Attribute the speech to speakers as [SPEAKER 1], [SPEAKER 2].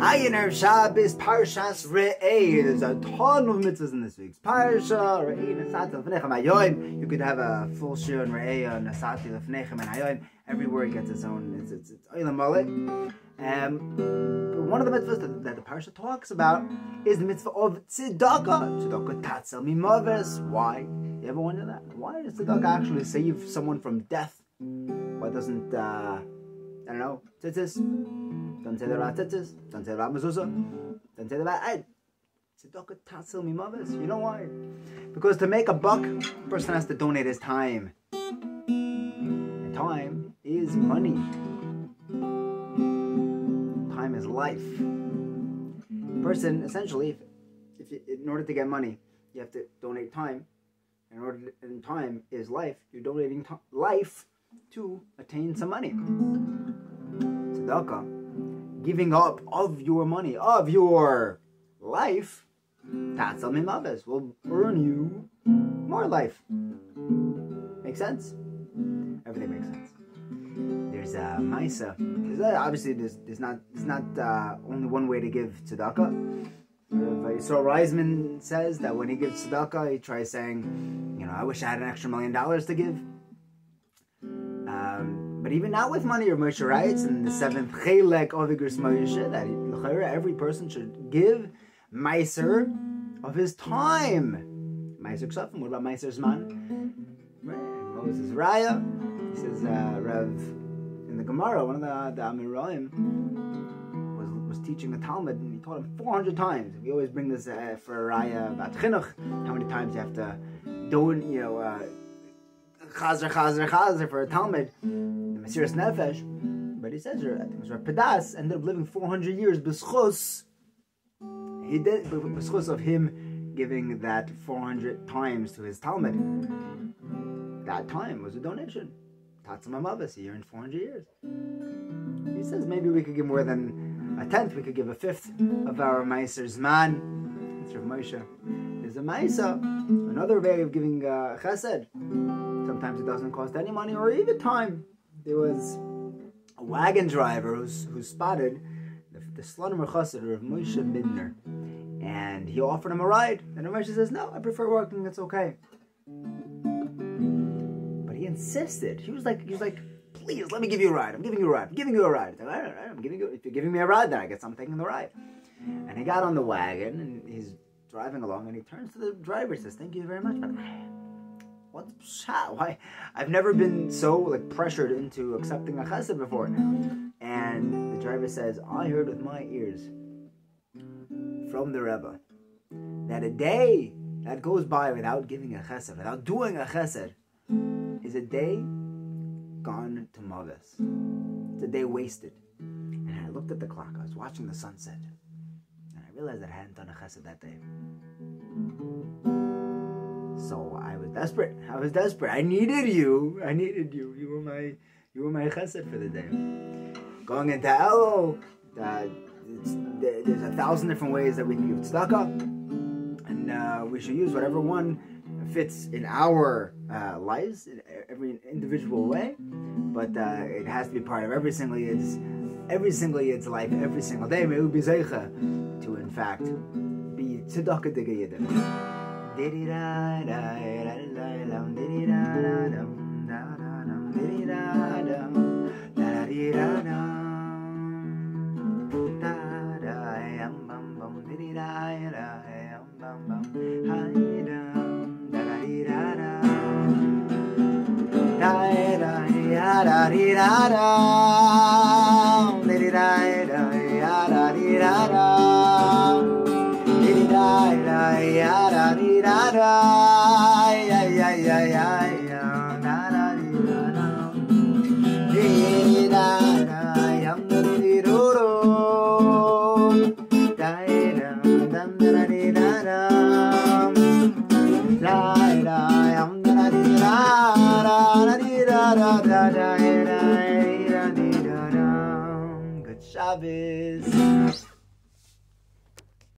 [SPEAKER 1] Ayin Erev Shabbos Parshas Re'eh. There's a ton of mitzvahs in this week's Parsha. Re'eh Nasati Lefnechem Hayoim. You could have a full shir on Re'eh on Nasati Lefnechem and Hayoim. Every word gets its own. It's Olam Malek. One of the mitzvahs that the Parsha talks about is the mitzvah of Tzedaka. Tzedaka Tatzel Mimaves. Why? You ever wonder that? Why does Tzedaka actually save someone from death? Why doesn't I don't know, tzitzis? Don't say that about tzitzis. Don't say that about mezuzah. Don't say that about Eid. Tzedaka Tatzel Mimaves. You know why? Because to make a buck, a person has to donate his time. And time is money. Time is life. A person, essentially, if you, in order to get money, you have to donate time. And time is life. You're donating life to attain some money. Tzedakah, giving up of your money, of your life, Tatzel Mimaves, will earn you more life. Make sense? Everything makes sense. There's a Maisa. Obviously, there's not only one way to give tzedakah. So Reisman says that when he gives tzedakah, he tries saying, I wish I had an extra $1 million to give. But even not with money, Rav Moshe writes in the 7th Chelek of Igros Moshe that every person should give Meiser of his time. Meiser Ksafim. What about Meiser Zman? Moses Raya. He says, Rev, in the Gemara, one of the Amiroim was teaching the Talmud, and he taught him 400 times. We always bring this for a Raya about Chinuch, how many times you have to do, chazer for a Talmud, the Mesiras Nefesh. But he says, I think it was Rav Padas ended up living 400 years b'schus. He did b'schus of him giving that 400 times to his Talmud. That time was a donation. Tatzel Mimaves, he earned 400 years. He says maybe we could give more than a tenth. We could give a fifth of our Meiser Zman. It's Rav Moshe. There's a Maisa, another way of giving Chesed. Sometimes it doesn't cost any money or even time. There was a wagon driver who spotted the Slonim Chesed of Moshe Bidner, and he offered him a ride. And Moshe says, "No, I prefer walking. It's okay." But he insisted. He was like, "Please, let me give you a ride. I'm giving you a ride. I'm giving you a ride." Like, all right, I'm giving you. If you're giving me a ride, then I guess I'm taking the ride. And he got on the wagon and he's driving along, and he turns to the driver and says, "Thank you very much, but what's shot? Why? I've never been so pressured into accepting a chesed before." And the driver says, "I heard with my ears from the Rebbe that a day that goes by without giving a chesed, without doing a chesed, is a day gone to Maves. It's a day wasted." And I looked at the clock. I was watching the sunset, and I realized that I hadn't done a chesed that day. So I was desperate. I needed you. You were my chesed for the day. Going into Elul, there's 1,000 different ways that we can give tzedakah, and we should use whatever one fits in our lives in every individual way. But it has to be part of every single Yid's life, every single day. May we be zeicha to, in fact, be tzedakah digga Yidim.